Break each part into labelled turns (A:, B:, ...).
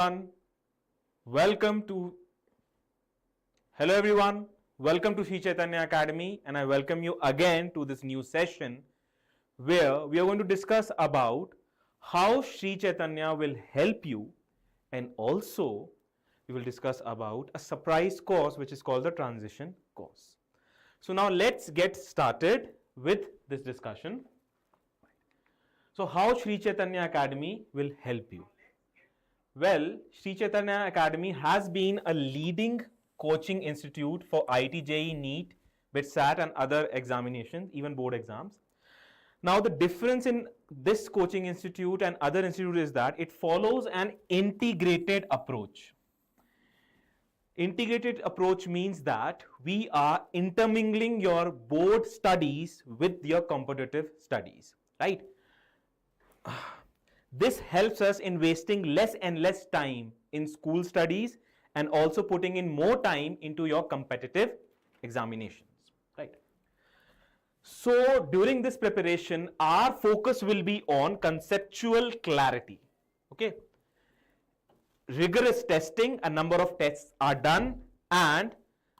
A: everyone. Welcome to Hello everyone. Welcome to Sri Chaitanya Academy, and I welcome you again to this new session where we are going to discuss about how Sri Chaitanya will help you, and also we will discuss about a surprise course which is called the transition course. So now let's get started with this discussion. So how Sri Chaitanya Academy will help you? Well, Sri Chaitanya Academy has been a leading coaching institute for IIT, JEE, NEET, BITSAT and other examinations, even board exams. Now the difference in this coaching institute and other institutes is that it follows an integrated approach. Integrated approach means that we are intermingling your board studies with your competitive studies, right? This helps us in wasting less and less time in school studies and also putting in more time into your competitive examinations, right? So during this preparation, our focus will be on conceptual clarity, okay? Rigorous testing, a number of tests are done, and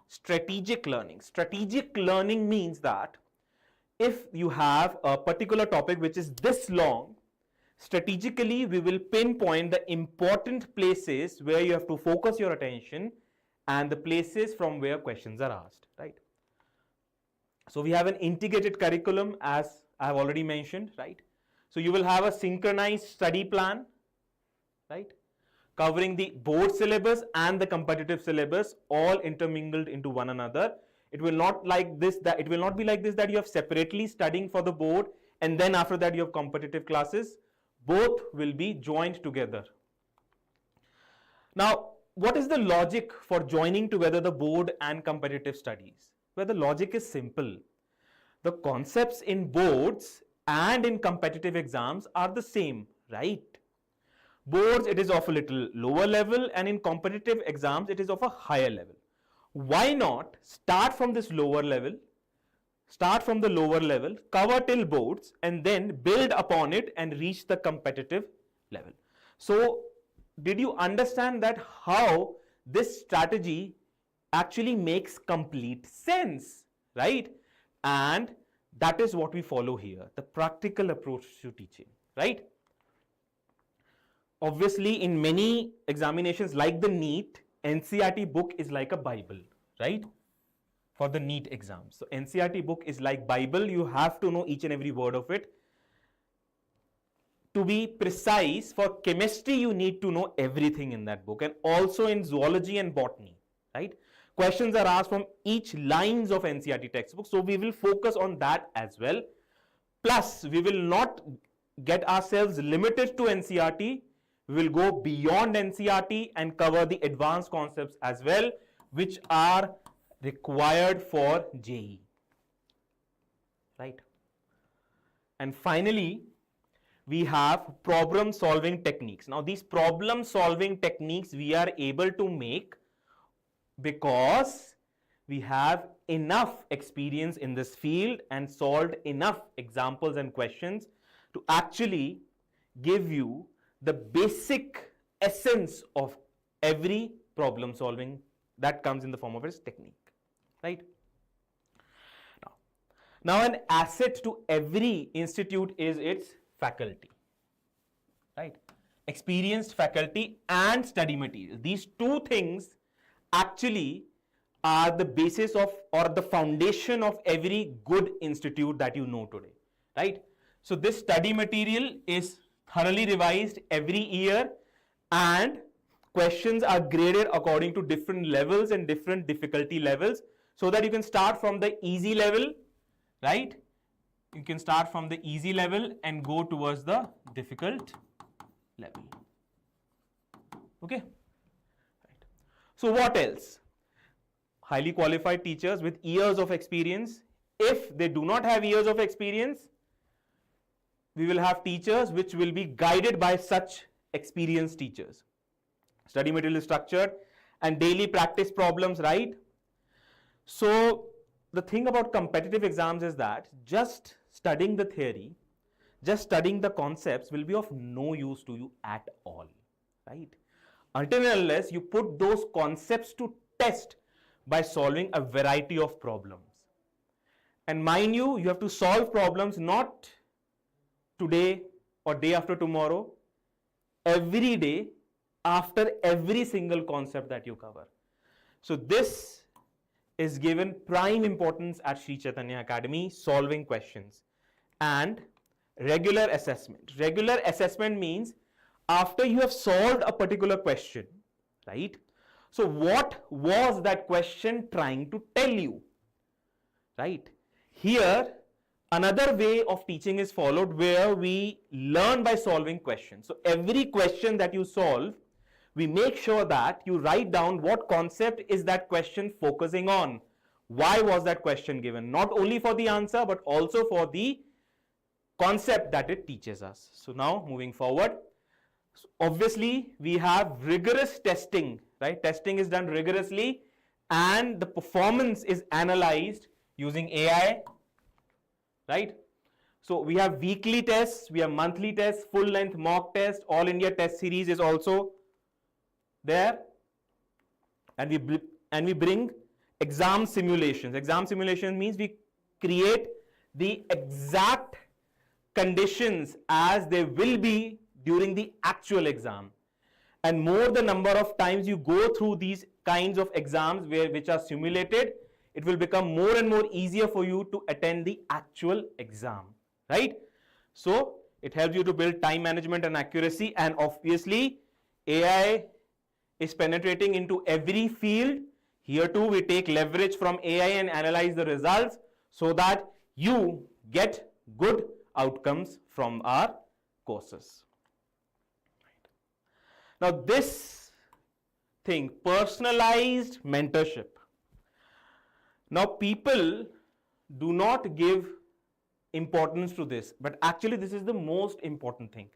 A: strategic learning. Strategic learning means that if you have a particular topic which is this long, strategically, we will pinpoint the important places where you have to focus your attention and the places from where questions are asked, right? So we have an integrated curriculum, as I have already mentioned, right? So you will have a synchronized study plan, right? Covering the board syllabus and the competitive syllabus, all intermingled into one another. It will not like this that it will not be like this that you have separately studying for the board and then after that you have competitive classes. Both will be joined together. Now, what is the logic for joining together the board and competitive studies? Well, the logic is simple. The concepts in boards and in competitive exams are the same, right? Boards, it is of a little lower level, and in competitive exams, it is of a higher level. Why not start from this lower level? Start from the lower level, cover till boards, and then build upon it and reach the competitive level. So, did you understand that how this strategy actually makes complete sense, right? And that is what we follow here, the practical approach to teaching, right? Obviously, in many examinations like the NEET, NCERT book is like a Bible, right? For the NEET exams. So NCERT book is like Bible. You have to know each and every word of it. To be precise, for chemistry, you need to know everything in that book, and also in zoology and botany, right? Questions are asked from each lines of NCERT textbook. So we will focus on that as well. Plus, we will not get ourselves limited to NCERT. We will go beyond NCERT and cover the advanced concepts as well, which are required for JEE, right? And finally, we have problem solving techniques. Now, these problem solving techniques we are able to make because we have enough experience in this field and solved enough examples and questions to actually give you the basic essence of every problem solving that comes in the form of its technique, right? Now an asset to every institute is its faculty, right? Experienced faculty and study material. These two things actually are the basis of or the foundation of every good institute that you know today, right? So this study material is thoroughly revised every year, and questions are graded according to different levels and different difficulty levels, so that you can start from the easy level, right? You can start from the easy level and go towards the difficult level. Okay? Right. So what else? Highly qualified teachers with years of experience. If they do not have years of experience, we will have teachers which will be guided by such experienced teachers. Study material is structured and daily practice problems, right? So the thing about competitive exams is that just studying the theory, just studying the concepts will be of no use to you at all, right? until and unless you put those concepts to test by solving a variety of problems. And mind you, you have to solve problems not today or day after tomorrow, every day after every single concept that you cover. So this is given prime importance at Sri Chaitanya Academy, solving questions. And regular assessment. Regular assessment means after you have solved a particular question, right? So what was that question trying to tell you, right? Here, another way of teaching is followed where we learn by solving questions. So every question that you solve, we make sure that you write down what concept is that question focusing on. Why was that question given? Not only for the answer, but also for the concept that it teaches us. So now moving forward, so obviously we have rigorous testing, right? Testing is done rigorously and the performance is analyzed using AI, right? So we have weekly tests, we have monthly tests, full length mock test, all India test series is also there, and we bring exam simulations. Exam simulation means we create the exact conditions as they will be during the actual exam. And more the number of times you go through these kinds of exams which are simulated, it will become more and more easier for you to attend the actual exam, right? So it helps you to build time management and accuracy, and obviously AI is penetrating into every field. Here too we take leverage from AI and analyze the results so that you get good outcomes from our courses. Now this thing, personalized mentorship. Now people do not give importance to this, but actually this is the most important thing.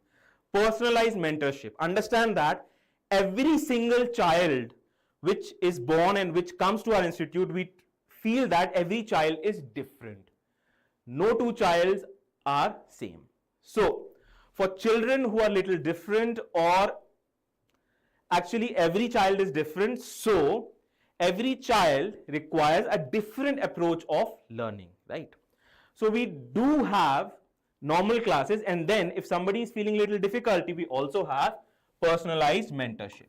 A: Personalized mentorship. Understand that every single child which is born and which comes to our institute, we feel that every child is different. No two childs are same. So for children who are little different, or actually every child is different, so every child requires a different approach of learning, right? So we do have normal classes, and then if somebody is feeling little difficulty, we also have personalized mentorship.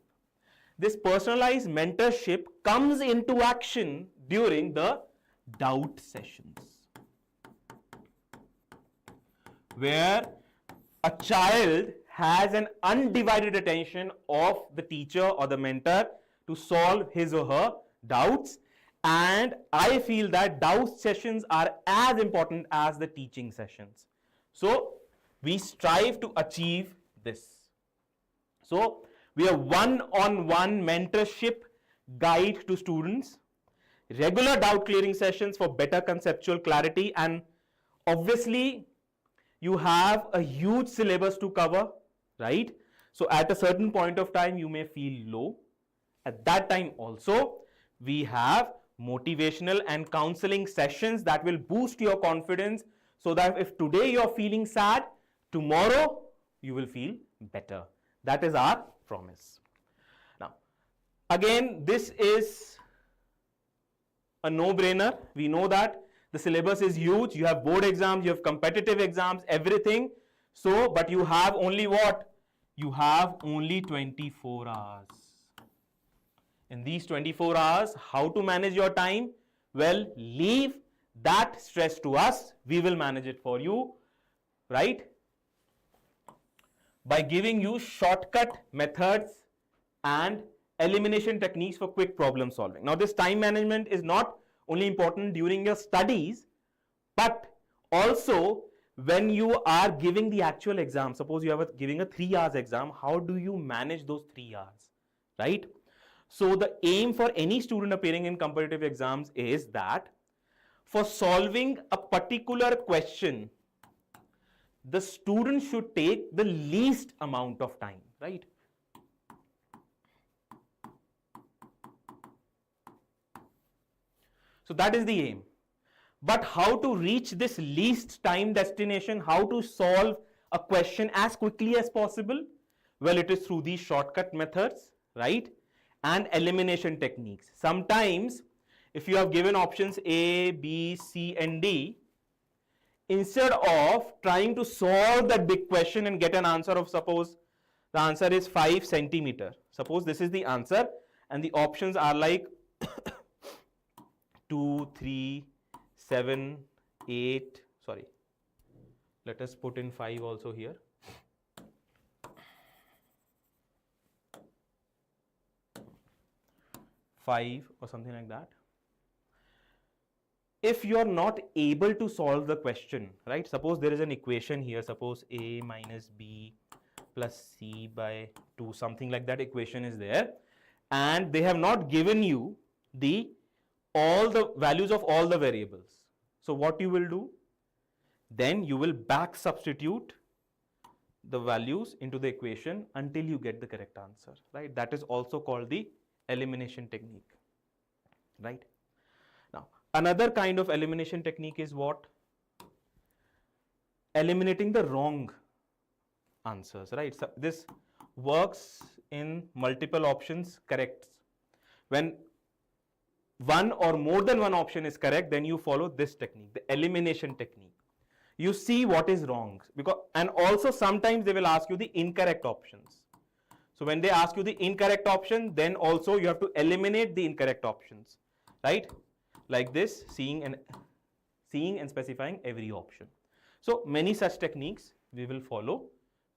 A: This personalized mentorship comes into action during the doubt sessions, where a child has an undivided attention of the teacher or the mentor to solve his or her doubts. And I feel that doubt sessions are as important as the teaching sessions. So we strive to achieve this. So we have one-on-one mentorship guide to students, regular doubt clearing sessions for better conceptual clarity, and obviously you have a huge syllabus to cover, right? So at a certain point of time you may feel low. At that time also we have motivational and counseling sessions that will boost your confidence, so that if today you're feeling sad, tomorrow you will feel better. That is our promise. Now, again, this is a no-brainer. We know that the syllabus is huge. You have board exams, you have competitive exams, everything. So, but you have only what? You have only 24 hours. In these 24 hours, how to manage your time? Well, leave that stress to us. We will manage it for you, right? By giving you shortcut methods and elimination techniques for quick problem solving. Now, this time management is not only important during your studies, but also when you are giving the actual exam. Suppose you are giving a 3 hours exam, how do you manage those 3 hours, right? So the aim for any student appearing in competitive exams is that for solving a particular question, the student should take the least amount of time, right? So that is the aim. But how to reach this least time destination, how to solve a question as quickly as possible? Well, it is through these shortcut methods, right? And elimination techniques. Sometimes, if you have given options A, B, C, and D, instead of trying to solve that big question and get an answer of, suppose the answer is 5 centimeter. Suppose this is the answer and the options are like 2, 3, 7, 8, sorry. Let us put in 5 also here. 5 or something like that. If you are not able to solve the question, right? Suppose there is an equation here, suppose A minus B plus C by 2, something like that equation is there, and they have not given you all the values of all the variables. So what you will do? Then you will back substitute the values into the equation until you get the correct answer, right? That is also called the elimination technique, right? Now, another kind of elimination technique is what? Eliminating the wrong answers, right? So this works in multiple options corrects. When one or more than one option is correct, then you follow this technique, the elimination technique. You see what is wrong, because, and also sometimes they will ask you the incorrect options. So when they ask you the incorrect option, then also you have to eliminate the incorrect options, right? Like this, seeing and specifying every option. So many such techniques we will follow,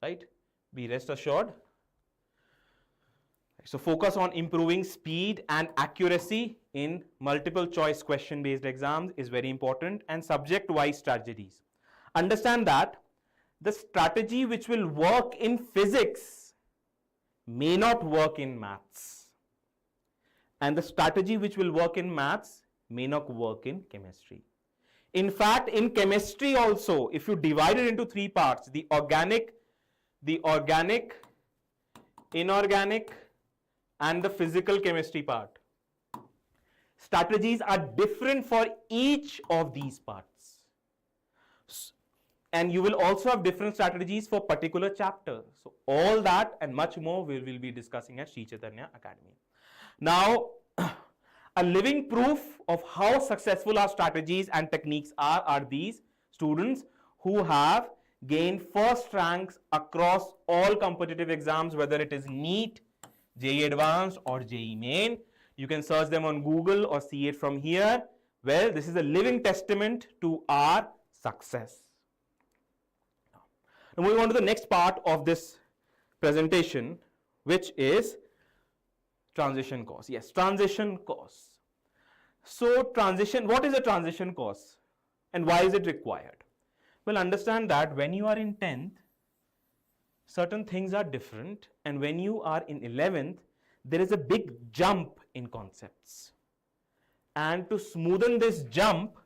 A: right? Be rest assured. So focus on improving speed and accuracy in multiple choice question based exams is very important, and subject wise strategies. Understand that the strategy which will work in physics may not work in maths, and the strategy which will work in maths may not work in chemistry. In fact, in chemistry also, if you divide it into 3 parts, the organic, inorganic, and the physical chemistry part, strategies are different for each of these parts. And you will also have different strategies for particular chapters. So all that and much more we will be discussing at Sri Chaitanya Academy. Now, a living proof of how successful our strategies and techniques are these students who have gained first ranks across all competitive exams, whether it is NEET, JEE Advanced or JEE Main. You can search them on Google or see it from here. Well, this is a living testament to our success. Now, moving on to the next part of this presentation, which is transition course. Yes, transition course. So transition, what is a transition course and why is it required? Well, understand that when you are in 10th, certain things are different, and when you are in 11th, there is a big jump in concepts. And to smoothen this jump,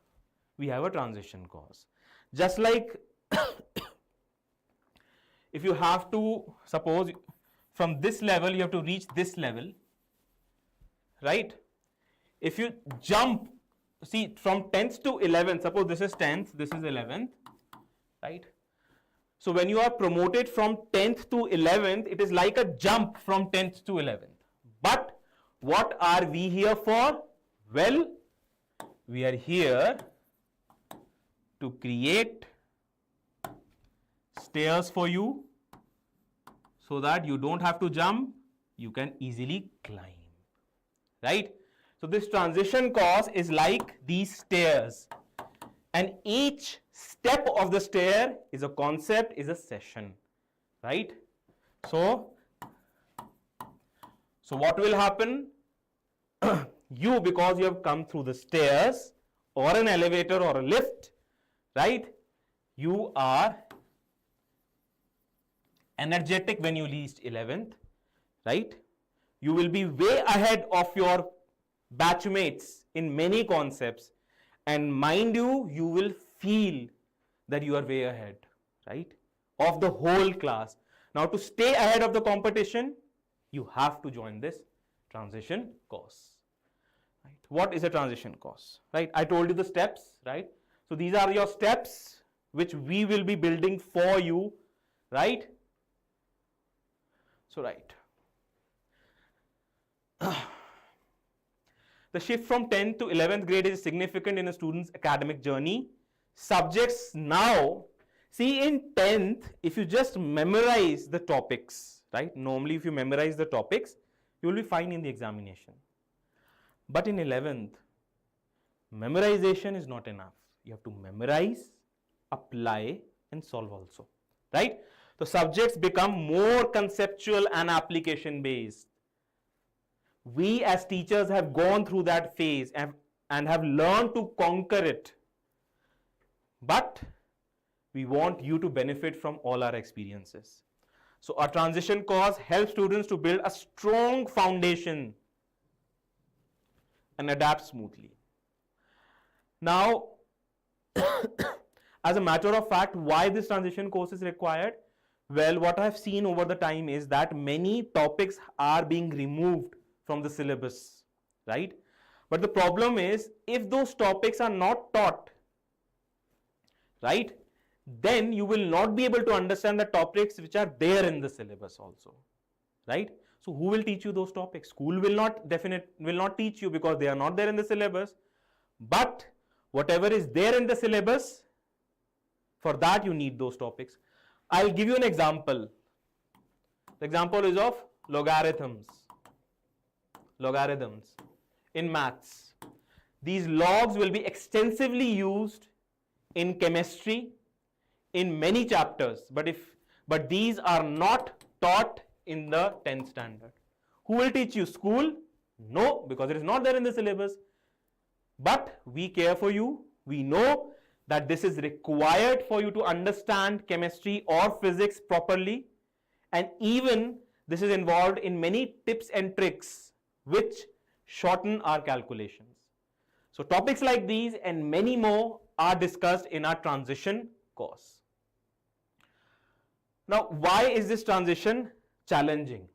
A: we have a transition course. Just like if you have to, suppose from this level you have to reach this level, right? If you jump, see from 10th to 11th, suppose this is 10th, this is 11th, right? So when you are promoted from 10th to 11th, it is like a jump from 10th to 11th. But what are we here for? Well, we are here to create stairs for you so that you don't have to jump, you can easily climb, right? So this transition course is like these stairs, and each step of the stair is a concept, is a session, right? So what will happen? You, because you have come through the stairs or an elevator or a lift, right? You are energetic when you reach 11th, right? You will be way ahead of your batchmates in many concepts, and mind you, you will feel that you are way ahead, right, of the whole class. Now, to stay ahead of the competition, you have to join this transition course. Right? What is a transition course? Right? I told you the steps, right? So these are your steps which we will be building for you, right? So right. The shift from 10th to 11th grade is significant in a student's academic journey. Subjects now, see in 10th, if you just memorize the topics, right? Normally if you memorize the topics, you will be fine in the examination. But in 11th, memorization is not enough. You have to memorize, apply and solve also, right? So subjects become more conceptual and application based. We as teachers have gone through that phase and have learned to conquer it. But we want you to benefit from all our experiences. So our transition course helps students to build a strong foundation and adapt smoothly. Now, as a matter of fact, why this transition course is required? Well, what I've seen over the time is that many topics are being removed from the syllabus, right? But the problem is, if those topics are not taught, right, then you will not be able to understand the topics which are there in the syllabus also, right? So who will teach you those topics? School will not teach you because they are not there in the syllabus. But whatever is there in the syllabus, for that you need those topics. I'll give you an example. The example is of logarithms in maths. These logs will be extensively used in chemistry in many chapters, but these are not taught in the 10th standard. Who will teach you? School? No, because it is not there in the syllabus. But we care for you. We know that this is required for you to understand chemistry or physics properly, and even this is involved in many tips and tricks which shorten our calculations. So topics like these and many more are discussed in our transition course. Now, why is this transition challenging?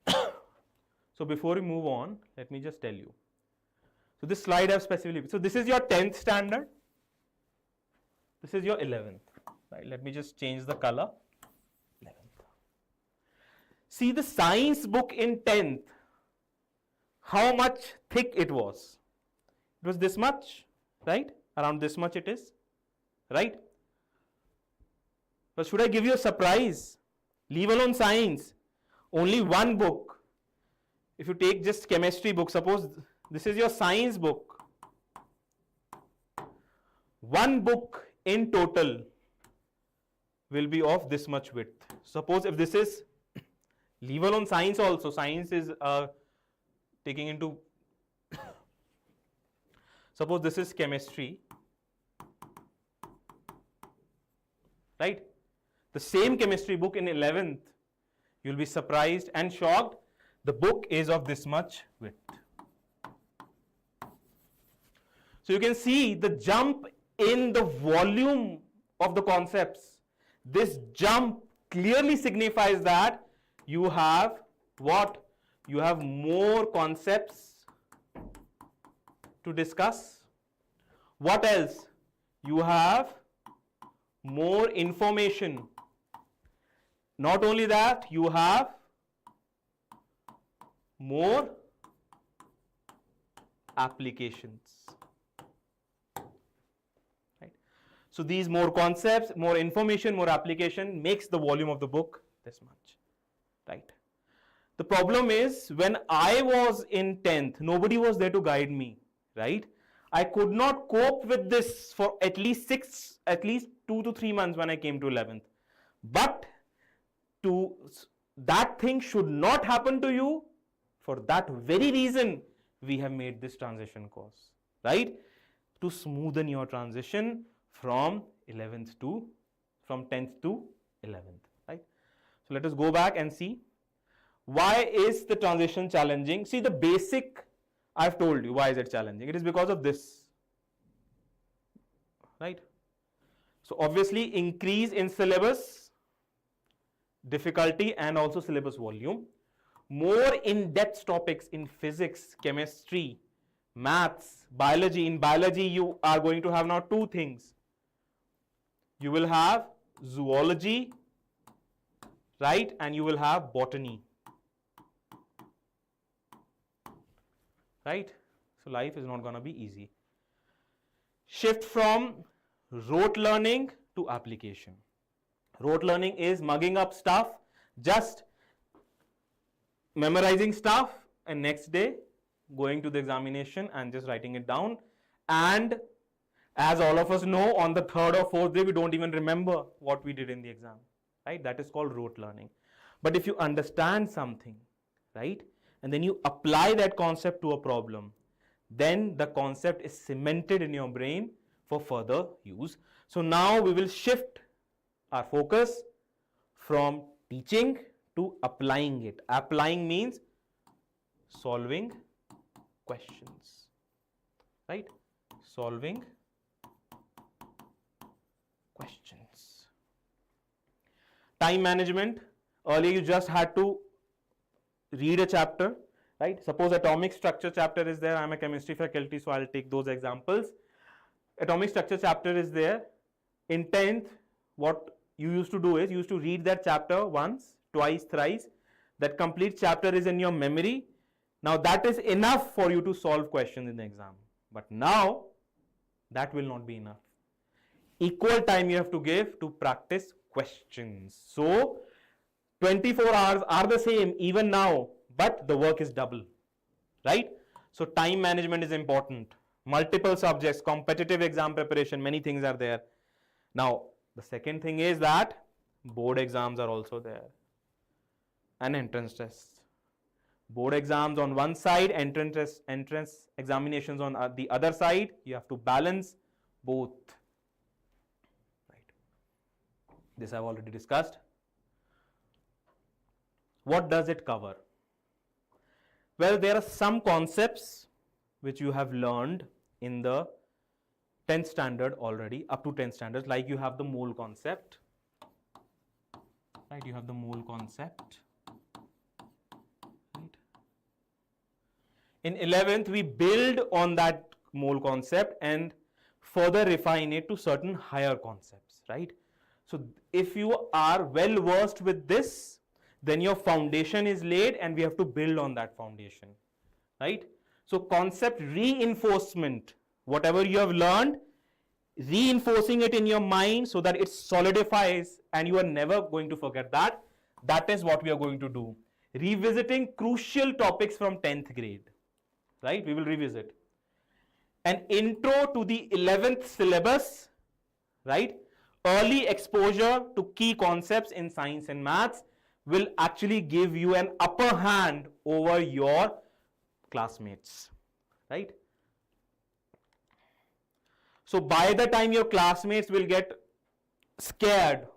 A: So before we move on, let me just tell you. So this slide I have specifically, so this is your 10th standard, this is your 11th, right? Let me just change the color. 11th. See the science book in 10th, how much thick it was. It was this much, right? Around this much it is, right? But should I give you a surprise? Leave alone science, only one book. If you take just chemistry book, suppose this is your science book. One book in total will be of this much width. Suppose if this is, leave alone science also, science is taking into, suppose this is chemistry, right? The same chemistry book in 11th, you'll be surprised and shocked. The book is of this much width. So you can see the jump in the volume of the concepts. This jump clearly signifies that you have what? You have more concepts to discuss. What else? You have more information. Not only that, you have more applications. So these more concepts, more information, more application makes the volume of the book this much, right? The problem is when I was in 10th, nobody was there to guide me, right? I could not cope with this for at least 2 to 3 months when I came to 11th. But that thing should not happen to you. For that very reason, we have made this transition course, right? To smoothen your transition from 10th to 11th, right? So let us go back and see why is the transition challenging. See the basic, I've told you why is it challenging. It is because of this, right? So obviously increase in syllabus difficulty and also syllabus volume. More in-depth topics in physics, chemistry, maths, biology. In biology you are going to have now two things. You will have zoology, right? And you will have botany. right? So life is not going to be easy. Shift from rote learning to application. Rote learning is mugging up stuff, just memorizing stuff, and next day going to the examination and just writing it down. And as all of us know, on the third or fourth day, we don't even remember what we did in the exam, right? That is called rote learning. But if you understand something, right, and then you apply that concept to a problem, then the concept is cemented in your brain for further use. So now we will shift our focus from teaching to applying it. Applying means solving questions, right? Solving questions. Time management. Earlier you just had to read a chapter, right? Suppose atomic structure chapter is there. I am a chemistry faculty, so I'll take those examples. Atomic structure chapter is there. In 10th, what you used to do is you used to read that chapter once, twice, thrice. That complete chapter is in your memory. Now that is enough for you to solve questions in the exam. But now that will not be enough. Equal time you have to give to practice questions. So 24 hours are the same even now, but the work is double, right? So time management is important. Multiple subjects, competitive exam preparation, many things are there. Now, the second thing is that board exams are also there and entrance tests. Board exams on one side, entrance examinations on the other side. You have to balance both. Right. This I've already discussed. What does it cover? Well, there are some concepts which you have learned in the 10th standard already, up to 10th standards, like you have the mole concept, right? You have the mole concept, right? In 11th, we build on that mole concept and further refine it to certain higher concepts, right? So if you are well versed with this, then your foundation is laid and we have to build on that foundation, right? So concept reinforcement, whatever you have learned, reinforcing it in your mind so that it solidifies and you are never going to forget that. That is what we are going to do. Revisiting crucial topics from 10th grade, right? We will revisit. An intro to the 11th syllabus, right? Early exposure to key concepts in science and maths will actually give you an upper hand over your classmates, right? So by the time your classmates will get scared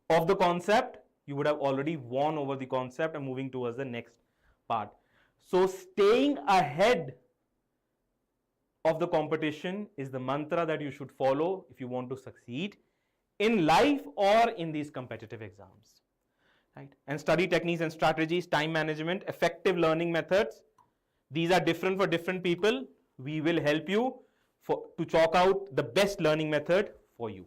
A: of the concept, you would have already won over the concept and moving towards the next part. So staying ahead of the competition is the mantra that you should follow if you want to succeed in life or in these competitive exams. Right? And study techniques and strategies, time management, effective learning methods. These are different for different people. We will help you to chalk out the best learning method for you.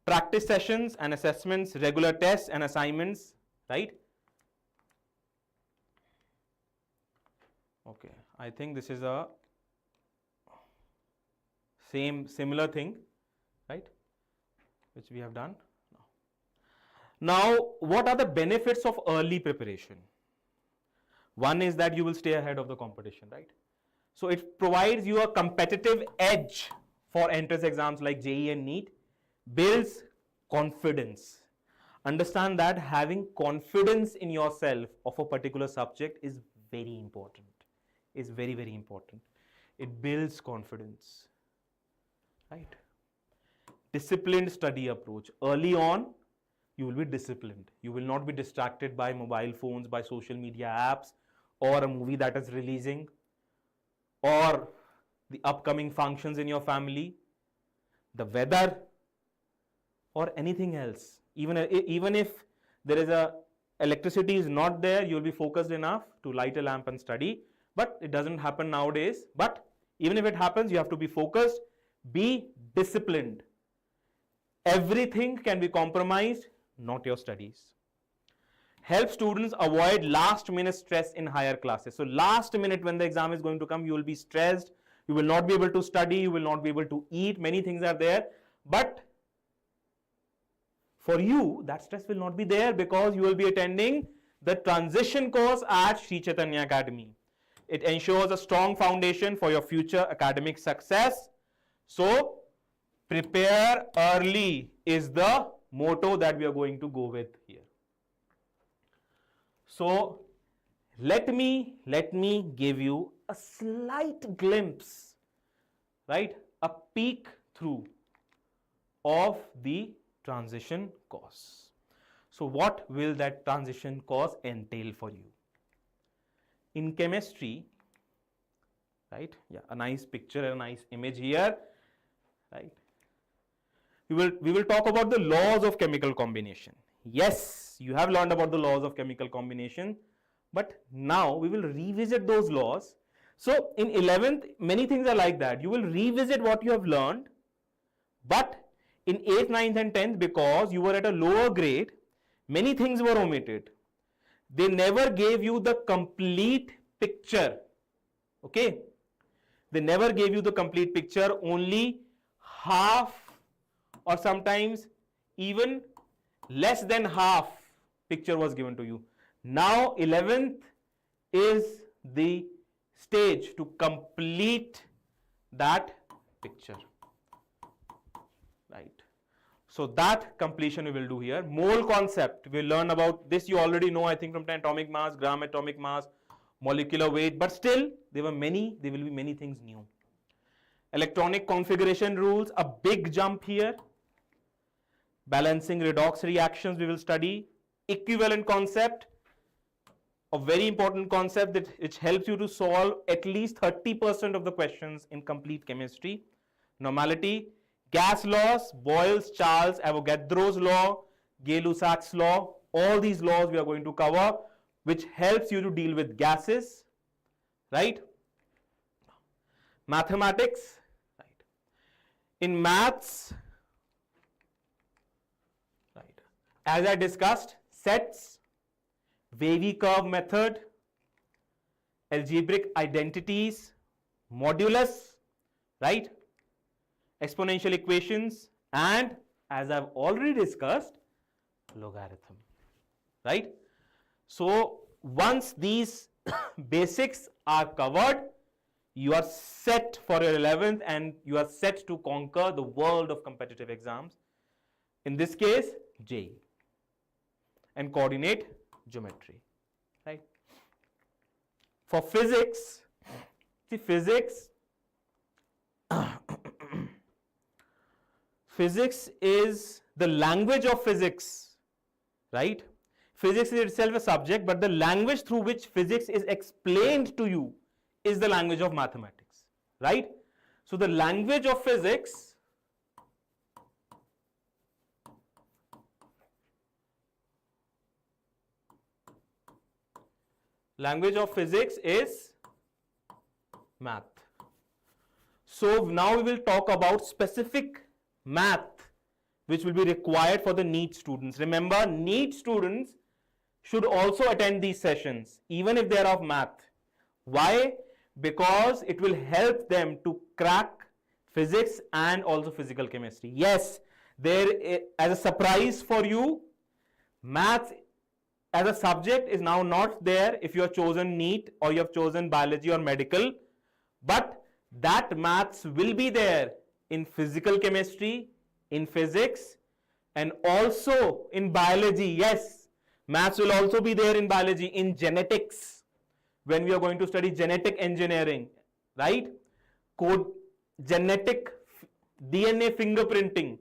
A: Practice sessions and assessments, regular tests and assignments, right? Okay, I think this is a similar thing, right? Which we have done. Now, what are the benefits of early preparation? One is that you will stay ahead of the competition, right? So it provides you a competitive edge for entrance exams like JEE and NEET, builds confidence. Understand that having confidence in yourself of a particular subject is very important. Is very, very important. It builds confidence, right? Disciplined study approach. Early on, you will be disciplined. You will not be distracted by mobile phones, by social media apps, or a movie that is releasing, or the upcoming functions in your family, the weather, or anything else. Even if there is electricity is not there, you will be focused enough to light a lamp and study. But it doesn't happen nowadays. But even if it happens, you have to be focused, be disciplined. Everything can be compromised, not your studies. help students avoid last minute stress in higher classes. So last minute when the exam is going to come, you will be stressed, you will not be able to study, you will not be able to eat, many things are there. But for you, that stress will not be there because you will be attending the transition course at Sri Chaitanya Academy. It ensures a strong foundation for your future academic success. So, prepare early is the motto that we are going to go with here. So, let me give you a slight glimpse, right? A peek through of the transition course. So what will that transition course entail for you? In chemistry, right? Yeah, a nice picture, a nice image here, right? We will talk about the laws of chemical combination. Yes, you have learned about the laws of chemical combination, but now we will revisit those laws. So in 11th, many things are like that. You will revisit what you have learned, but in 8th, 9th and 10th, because you were at a lower grade, many things were omitted. They never gave you the complete picture. Okay? They never gave you the complete picture, only half or sometimes even less than half picture was given to you. Now 11th is the stage to complete that picture. Right. So that completion we will do here. Mole concept, we'll learn about this. You already know, I think, from atomic mass, gram atomic mass, molecular weight, but still there will be many things new. Electronic configuration rules, a big jump here. Balancing redox reactions we will study. Equivalent concept, a very important concept that which helps you to solve at least 30% of the questions in complete chemistry. Normality, gas laws, Boyle's, Charles, Avogadro's law, Gay-Lussac's law, all these laws we are going to cover, which helps you to deal with gases, right? Mathematics, right? In maths, right? As I discussed, sets, wavy curve method, algebraic identities, modulus, right? Exponential equations, and as I've already discussed, logarithm, right? So once these basics are covered, you are set for your 11th and you are set to conquer the world of competitive exams. In this case, JEE and coordinate geometry, right? For physics, see physics, physics is the language of physics, right? Physics is itself a subject, but the language through which physics is explained to you is the language of mathematics, right? So the language of physics is math. So now we will talk about specific math which will be required for the NEET students. Remember, NEET students should also attend these sessions even if they are of math. Why? Because it will help them to crack physics and also physical chemistry. Yes, as a surprise for you, maths as a subject is now not there if you have chosen NEET or you have chosen biology or medical, but that maths will be there in physical chemistry, in physics, and also in biology. Yes, maths will also be there in biology, in genetics, when we are going to study genetic engineering, right? Code, genetic, DNA fingerprinting,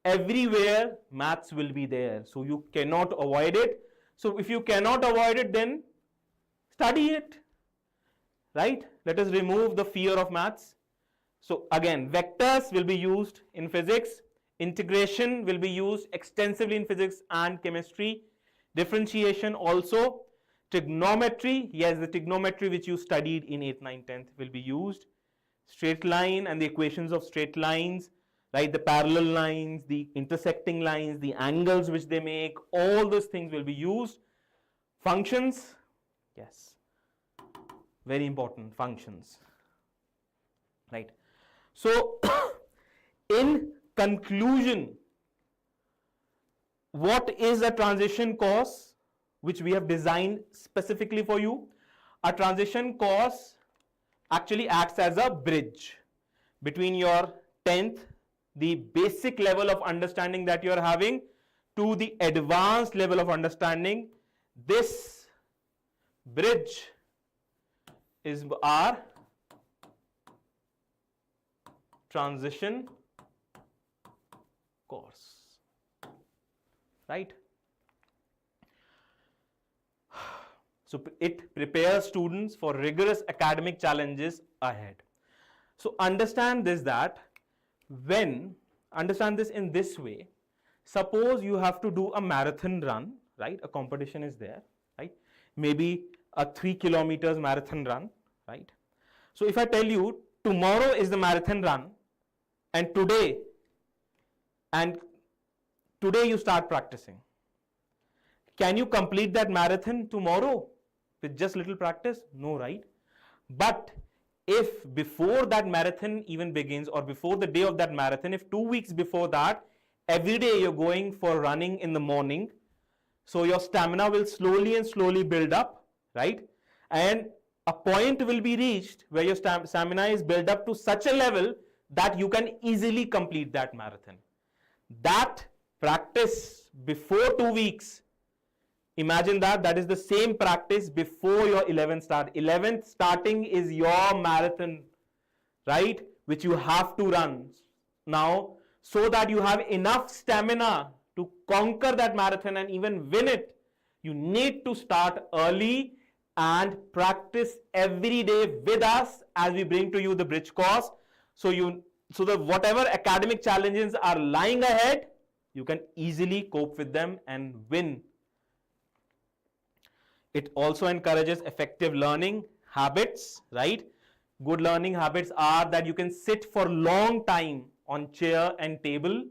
A: everywhere maths will be there. So you cannot avoid it. So if you cannot avoid it, then study it, right? Let us remove the fear of maths. So again, vectors will be used in physics. Integration will be used extensively in physics and chemistry. Differentiation also. Trigonometry, yes, the trigonometry which you studied in 8th, 9th, 10th will be used. Straight line and the equations of straight lines, right? The parallel lines, the intersecting lines, the angles which they make, all those things will be used. Functions, yes, very important, functions, right? So, in conclusion, what is a transition course which we have designed specifically for you? A transition course actually acts as a bridge between your 10th, the basic level of understanding that you are having, to the advanced level of understanding. This bridge is our transition course, right? So it prepares students for rigorous academic challenges ahead. So understand this, that understand this in this way. Suppose you have to do a marathon run, right? A competition is there, right? Maybe a 3 kilometers marathon run, right? So if I tell you tomorrow is the marathon run, and today you start practicing, can you complete that marathon tomorrow with just little practice? No, right? But if before that marathon even begins, or before the day of that marathon, if 2 weeks before that, every day you're going for running in the morning, so your stamina will slowly and slowly build up, right? And a point will be reached where your stamina is built up to such a level that you can easily complete that marathon. That practice before 2 weeks, imagine that is the same practice before your 11th start. 11th starting is your marathon, right? Which you have to run now, so that you have enough stamina to conquer that marathon and even win it. You need to start early and practice every day with us as we bring to you the bridge course. So that whatever academic challenges are lying ahead, you can easily cope with them and win. It also encourages effective learning habits, right? Good learning habits are that you can sit for long time on chair and table,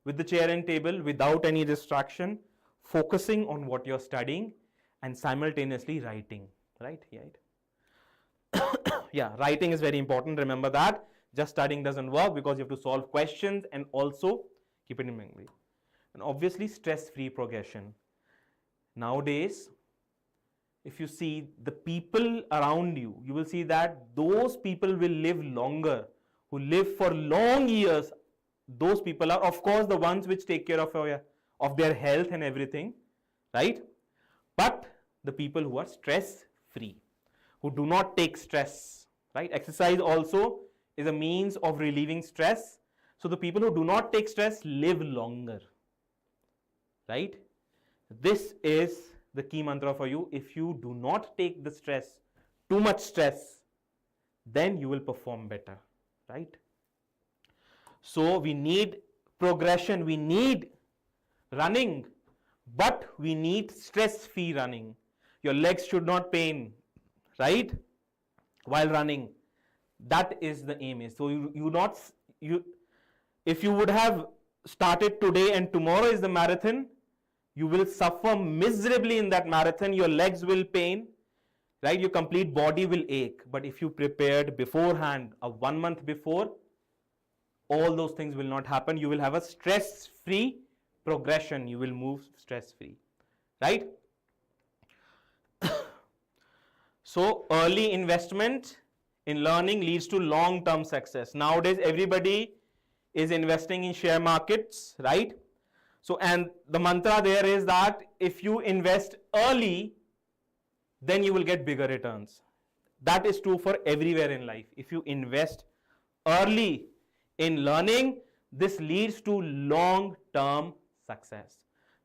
A: with the chair and table without any distraction, focusing on what you're studying and simultaneously writing, right? Yeah, writing is very important. Remember that. Just studying doesn't work, because you have to solve questions and also keep it in memory. And obviously, stress-free progression. Nowadays, if you see the people around you, you will see that those people will live longer, who live for long years. Those people are, of course, the ones which take care of their health and everything, right? But the people who are stress-free, who do not take stress, right? Exercise also is a means of relieving stress. So the people who do not take stress live longer, right? This is the key mantra for you. If you do not take the stress, too much stress, then you will perform better, right? So we need progression, we need running, but we need stress-free running. Your legs should not pain, right, while running. That is the aim. So if you would have started today and tomorrow is the marathon, you will suffer miserably in that marathon. Your legs will pain, right? Your complete body will ache. But if you prepared beforehand, 1 month before, all those things will not happen. You will have a stress-free progression. You will move stress-free, right? So early investment in learning leads to long-term success. Nowadays, everybody is investing in share markets, right? So, and the mantra there is that if you invest early, then you will get bigger returns. That is true for everywhere in life. If you invest early in learning, this leads to long-term success.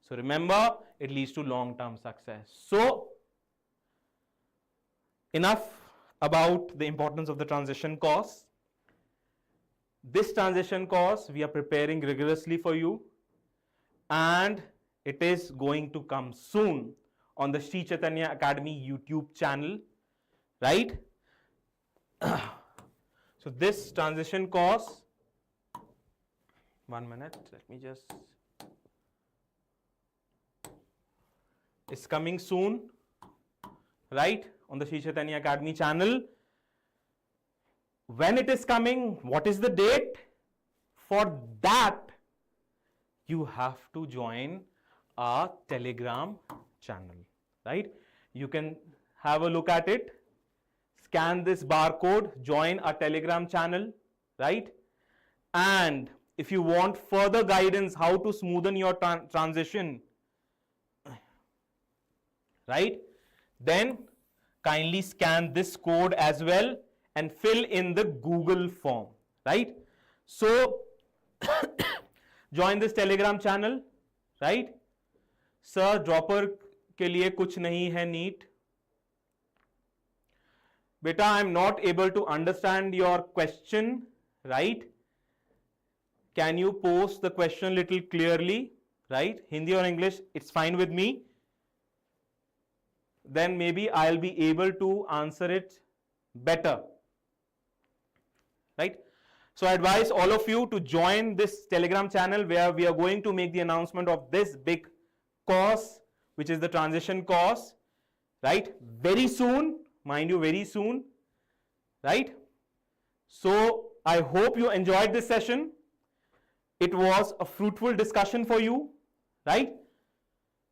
A: So remember, it leads to long-term success. So, enough about the importance of the transition course. This transition course we are preparing rigorously for you, and it is going to come soon on the Sri Chaitanya Academy YouTube channel, right? So this transition course, 1 minute, let me just, is coming soon, right, on the Sri Chaitanya Academy channel. When it is coming, what is the date? For that, you have to join our Telegram channel, right? You can have a look at it, scan this barcode, join our Telegram channel, right? And if you want further guidance how to smoothen your transition, right, then kindly scan this code as well and fill in the Google form, right? So join this Telegram channel, right? Sir, dropper के लिए कुछ नहीं है NEET. Beta, I'm not able to understand your question, right? Can you post the question little clearly, right? Hindi or English, it's fine with me. Then maybe I'll be able to answer it better, right? So I advise all of you to join this Telegram channel where we are going to make the announcement of this big course, which is the transition course, right? Very soon, mind you, very soon, right? So I hope you enjoyed this session. It was a fruitful discussion for you, right?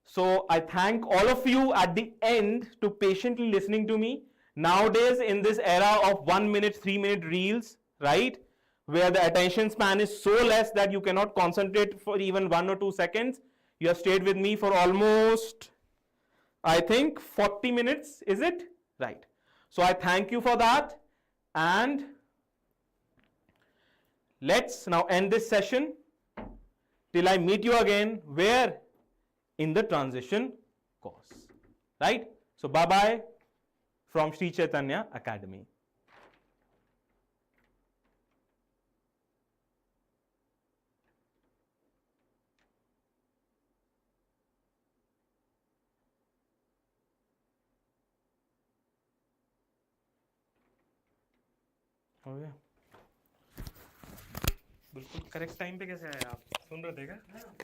A: So I thank all of you at the end to patiently listening to me. Nowadays, in this era of 1 minute, 3 minute reels, right, where the attention span is so less that you cannot concentrate for even 1 or 2 seconds, you have stayed with me for almost, I think, 40 minutes, is it? Right. So I thank you for that. And let's now end this session till I meet you again. Where? In the transition course, right? So bye-bye from Sri Chaitanya Academy. हो गया बिल्कुल correct time पे कैसे आए आप सुन रहे थे क्या